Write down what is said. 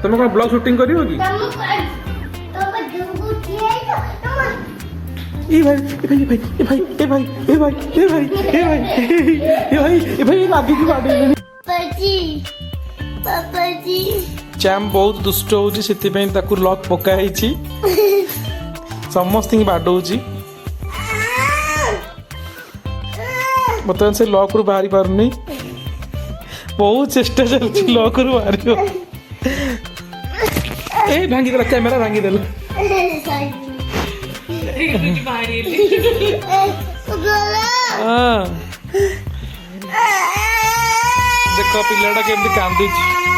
तुम कौन blog shooting करियो कि ए भाई ए भाई ए भाई ए भाई ए भाई ए भाई ए भाई ए भाई ए भाई लागी की बाडे पापा जी चैम बहुत दुष्ट होची सेति पई ताकू लॉक पका ହେଇची समस्त की बाडौची बर्तमान से लॉक रू बाहरी पारुनी बहुत चेष्टा चलती लॉक रू बाहरी ए भांगी देला कैमरा भांगी देला हाँ देखो पिलाटा केमती कांदुची